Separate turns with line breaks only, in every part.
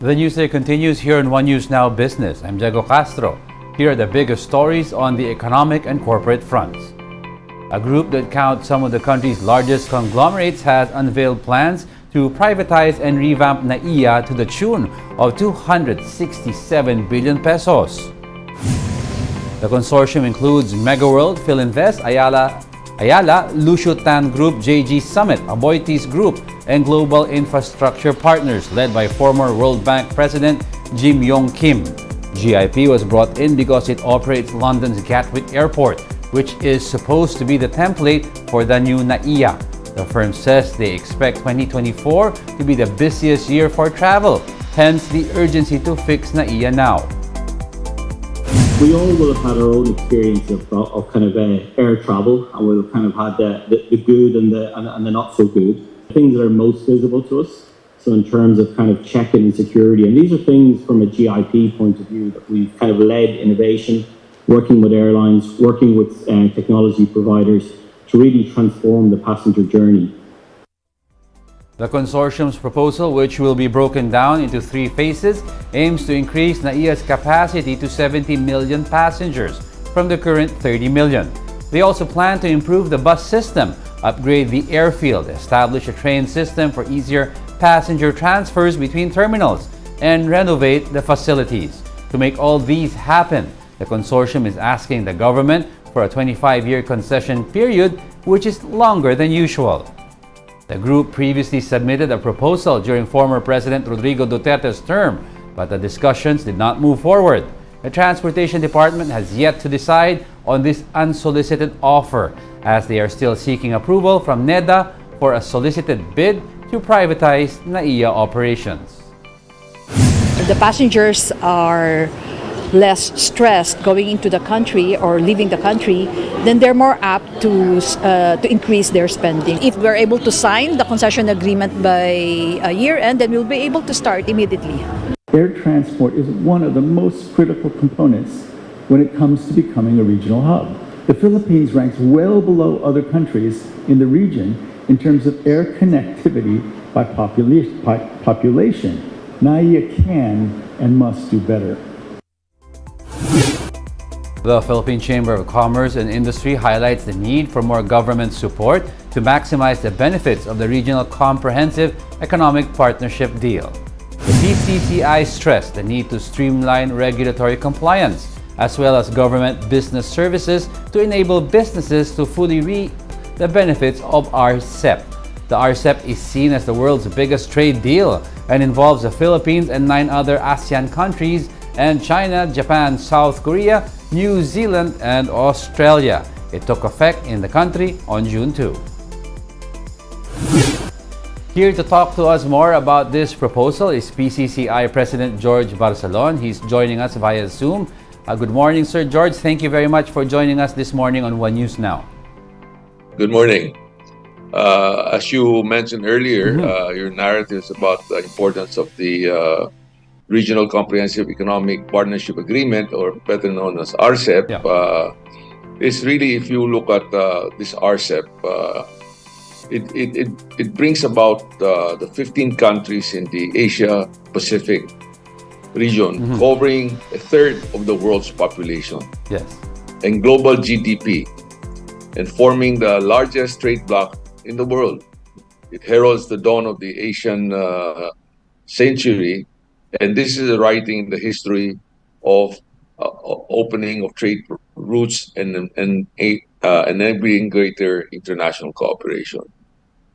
The news day continues here on One News Now Business. I'm Diego Castro. Here are the biggest stories on the economic and corporate fronts. A group that counts some of the country's largest conglomerates has unveiled plans to privatize and revamp NAIA to the tune of 267 billion pesos. The consortium includes Megaworld, Philinvest, Ayala, Lucio Tan Group, JG Summit, Aboitiz Group, and Global Infrastructure Partners, led by former World Bank President Jim Yong Kim. GIP was brought in because it operates London's Gatwick Airport, which is supposed to be the template for the new NAIA. The firm says they expect 2024 to be the busiest year for travel, hence the urgency to fix NAIA now.
We all will have had our own experience of kind of air travel, and we'll kind of had the good and the not so good. Things that are most visible to us. So in terms of kind of check-in and security, and these are things from a GIP point of view that we've kind of led innovation, working with airlines, working with technology providers to really transform the passenger journey.
The consortium's proposal, which will be broken down into 3 phases, aims to increase NAIA's capacity to 70 million passengers from the current 30 million. They also plan to improve the bus system, upgrade the airfield, establish a train system for easier passenger transfers between terminals, and renovate the facilities. To make all these happen, the consortium is asking the government for a 25-year concession period, which is longer than usual. The group previously submitted a proposal during former President Rodrigo Duterte's term, but the discussions did not move forward. The Transportation Department has yet to decide on this unsolicited offer, as they are still seeking approval from NEDA for a solicited bid to privatize NAIA operations.
The passengers are less stressed going into the country or leaving the country, then they're more apt to increase their spending. If we're able to sign the concession agreement by year end, then we'll be able to start immediately.
Air transport is one of the most critical components when it comes to becoming a regional hub. The Philippines ranks well below other countries in the region in terms of air connectivity by population. NAIA can and must do better.
The Philippine Chamber of Commerce and Industry highlights the need for more government support to maximize the benefits of the Regional Comprehensive Economic Partnership deal. The PCCI stressed the need to streamline regulatory compliance, as well as government business services to enable businesses to fully reap the benefits of RCEP. The RCEP is seen as the world's biggest trade deal and involves the Philippines and 9 other ASEAN countries and China, Japan, South Korea, New Zealand, and Australia. It took effect in the country on June 2. Here to talk to us more about this proposal is PCCI President George Barcelon. He's joining us via Zoom. Good morning, Sir George. Thank you very much for joining us this morning on One News Now.
Good morning. As you mentioned earlier, your narrative is about the importance of the Regional Comprehensive Economic Partnership Agreement, or better known as RCEP. Yeah. It's really, if you look at this RCEP, it brings about the 15 countries in the Asia Pacific region, covering a third of the world's population.
Yes.
And global GDP, and forming the largest trade bloc in the world. It heralds the dawn of the Asian century. And this is writing the history of opening of trade routes and enabling greater international cooperation.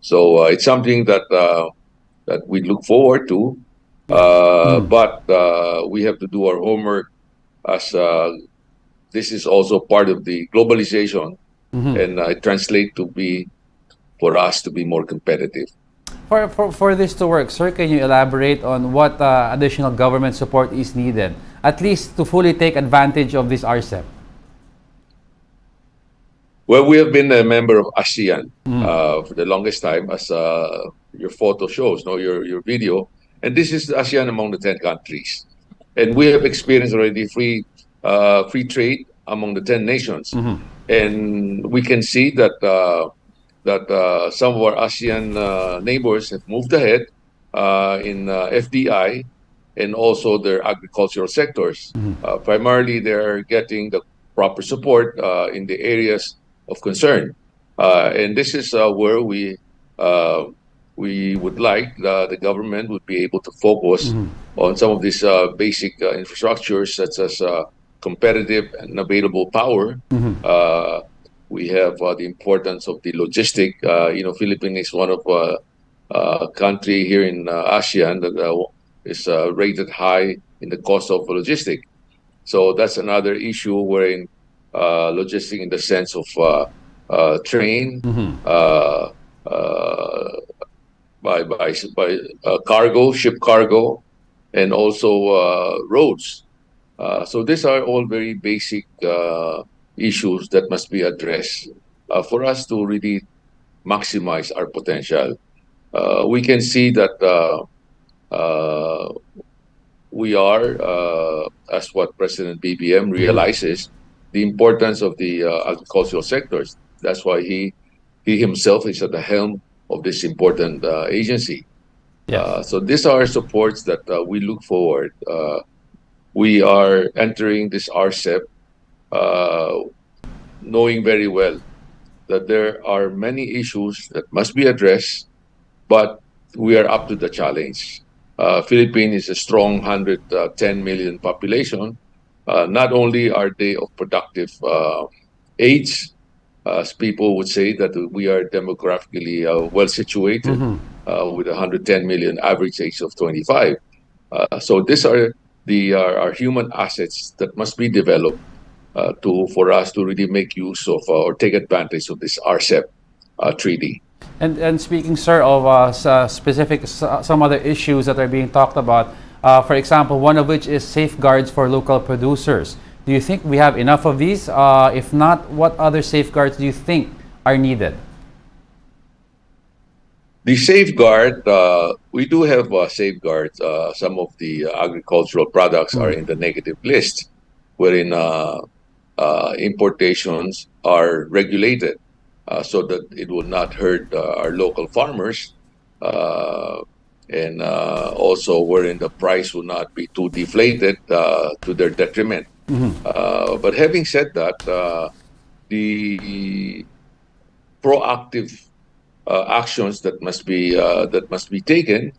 So it's something that we look forward to, but we have to do our homework, as this is also part of the globalization, and it translates to be for us to be more competitive.
For this to work, sir, can you elaborate on what additional government support is needed, at least to fully take advantage of this RCEP?
Well, we have been a member of ASEAN for the longest time, as your photo shows, your video. And this is ASEAN among the 10 countries. And we have experienced already free trade among the 10 nations. And we can see that some of our ASEAN neighbors have moved ahead in FDI, and also their agricultural sectors. Primarily, they're getting the proper support in the areas of concern. And this is where we would like the government would be able to focus on some of these basic infrastructures, such as competitive and available power. We have the importance of the logistic. Philippines is one of country here in ASEAN that is rated high in the cost of logistic. So that's another issue wherein logistic in the sense of train, by cargo, ship cargo, and also roads. So these are all very basic issues that must be addressed for us to really maximize our potential. We can see that we are, as what President BBM realizes, the importance of the agricultural sectors. That's why he himself is at the helm of this important agency.
Yes.
So these are supports that we look forward. We are entering this RCEP knowing very well that there are many issues that must be addressed, but we are up to the challenge. Philippines is a strong 110 million population. Not only are they of productive age, as people would say that we are demographically well situated with 110 million average age of 25. So these are our human assets that must be developed for us to really make use of or take advantage of this RCEP treaty.
And speaking, sir, of some other issues that are being talked about, for example, one of which is safeguards for local producers. Do you think we have enough of these? If not, what other safeguards do you think are needed?
The safeguard, we do have safeguards. Some of the agricultural products are in the negative list, wherein importations are regulated so that it will not hurt our local farmers, and also wherein the price will not be too deflated to their detriment. But having said that, the proactive actions that must be taken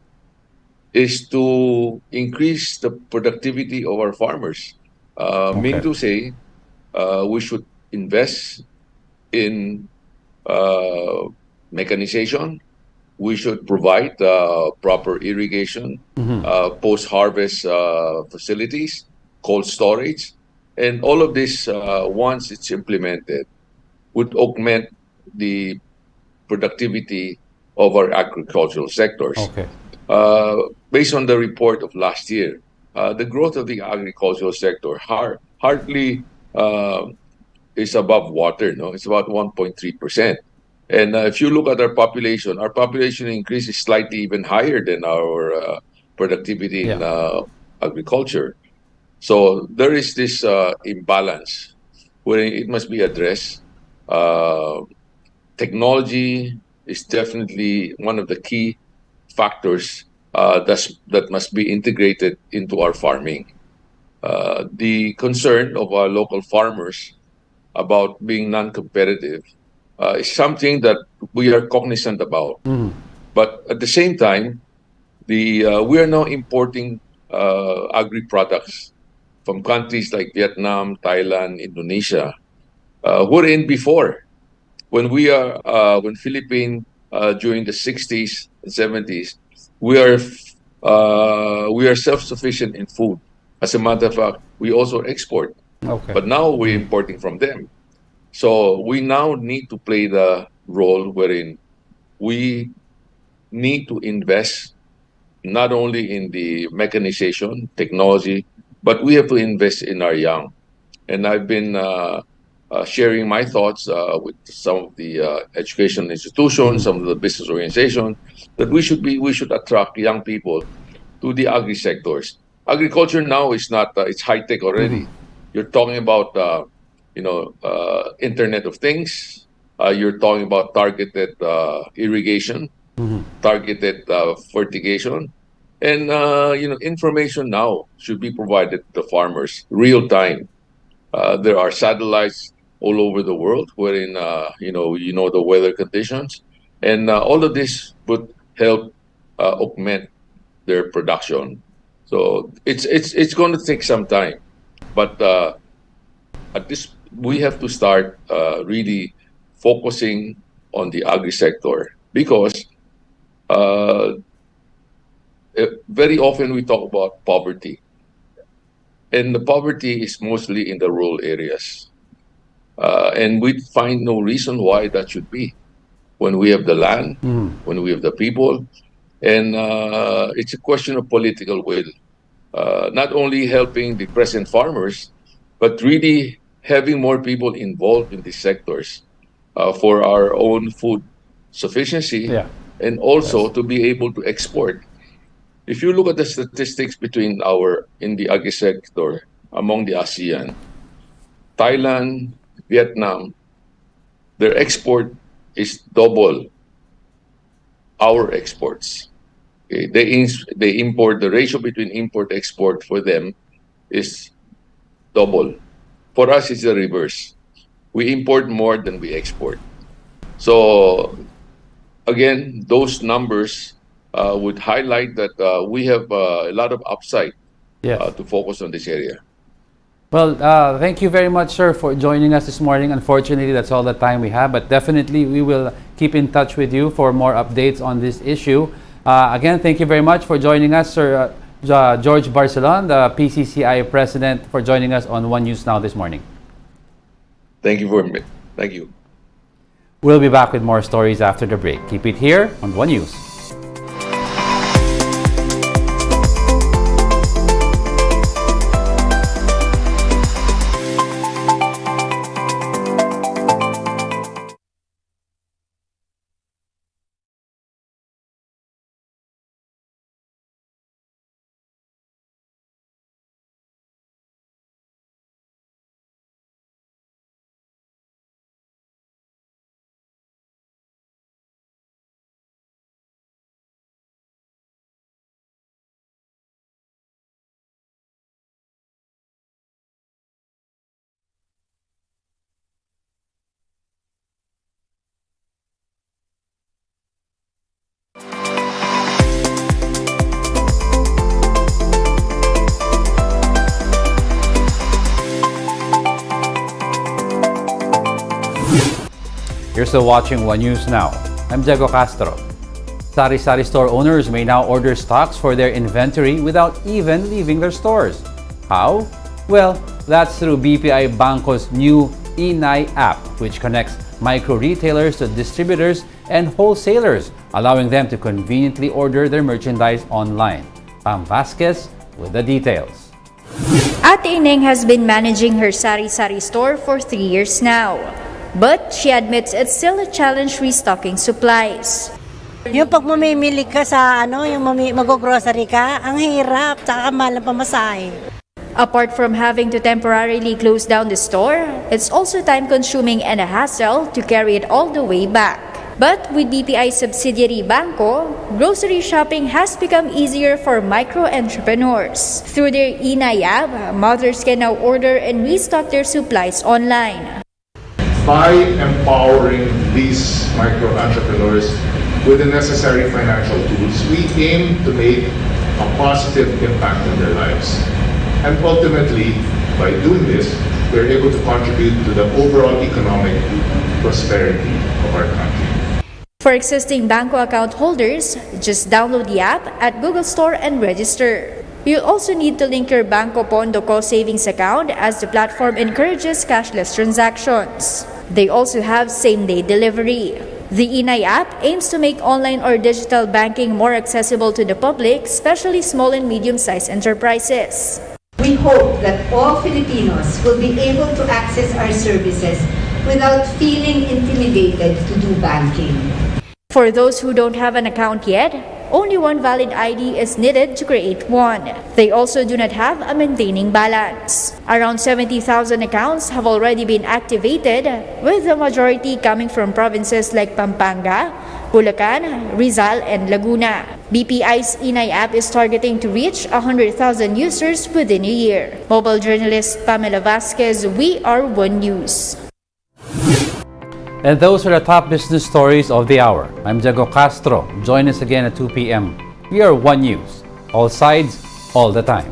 is to increase the productivity of our farmers. Meaning to say, we should invest in mechanization. We should provide proper irrigation, post-harvest facilities, cold storage, and all of this, once it's implemented, would augment the productivity of our agricultural sectors.
Okay.
Based on the report of last year, the growth of the agricultural sector hardly is above water. No, it's about 1.3%. And if you look at our population increase is slightly even higher than our productivity in agriculture. So there is this imbalance where it must be addressed. Technology is definitely one of the key factors that must be integrated into our farming. The concern of our local farmers about being non-competitive is something that we are cognizant about. But at the same time, we are now importing agri-products from countries like Vietnam, Thailand, Indonesia, wherein before, when Philippines during the 60s and 70s, we are self-sufficient in food. As a matter of fact, we also export.
Okay.
But now we're importing from them. So we now need to play the role wherein we need to invest not only in the mechanization, technology, but we have to invest in our young. And I've been sharing my thoughts with some of the education institutions, some of the business organizations, that we should attract young people to the agri sectors. Agriculture now is not it's high tech already. You're talking about Internet of Things. You're talking about targeted irrigation, targeted fertigation, And information now should be provided to the farmers real time. There are satellites all over the world wherein the weather conditions, and all of this would help augment their production. So it's going to take some time, but at this we have to start really focusing on the agri sector because very often we talk about poverty, and the poverty is mostly in the rural areas, and we find no reason why that should be when we have the land, when we have the people, and it's a question of political will. Not only helping the present farmers, but really having more people involved in these sectors for our own food sufficiency,
Yeah.
and also to be able to export. If you look at the statistics in the agri sector among the ASEAN, Thailand, Vietnam, their export is double our exports. Okay? They import, the ratio between import export for them is double. For us, it's the reverse. We import more than we export. So again, those numbers would highlight that we have a lot of upside
Yes.
to focus on this area.
Well, thank you very much, sir, for joining us this morning. Unfortunately, that's all the time we have, but definitely we will keep in touch with you for more updates on this issue. Again, thank you very much for joining us, Sir George Barcelon, the PCCI President, for joining us on One News Now this morning.
Thank you.
We'll be back with more stories after the break. Keep it here on One News. You're still watching One News Now. I'm Diego Castro. Sari-sari store owners may now order stocks for their inventory without even leaving their stores. How? Well, that's through BPI Banco's new Inay app, which connects micro-retailers to distributors and wholesalers, allowing them to conveniently order their merchandise online. Pam Vasquez with the details.
Ate Ineng has been managing her sari-sari store for 3 years now. But she admits it's still a challenge restocking supplies.
Yung pag mamimili ka sa yung mag-grocery ka, ang hirap, saka mahal ang pamasahe.
Apart from having to temporarily close down the store, it's also time-consuming and a hassle to carry it all the way back. But with BPI subsidiary Banco, grocery shopping has become easier for micro-entrepreneurs. Through their Inay app, mothers can now order and restock their supplies online.
By empowering these micro entrepreneurs with the necessary financial tools, we aim to make a positive impact on their lives. And ultimately, by doing this, we're able to contribute to the overall economic prosperity of our country.
For existing Banco account holders, just download the app at Google Store and register. You'll also need to link your Banco Pondo Co savings account as the platform encourages cashless transactions. They also have same-day delivery. The Inay app aims to make online or digital banking more accessible to the public, especially small and medium-sized enterprises.
We hope that all Filipinos will be able to access our services without feeling intimidated to do banking.
For those who don't have an account yet, only one valid ID is needed to create one. They also do not have a maintaining balance. Around 70,000 accounts have already been activated, with the majority coming from provinces like Pampanga, Bulacan, Rizal, and Laguna. BPI's Inay app is targeting to reach 100,000 users within a year. Mobile journalist Pamela Vasquez, We Are One News.
And those are the top business stories of the hour. I'm Diego Castro. Join us again at 2 p.m. We are One News. All sides, all the time.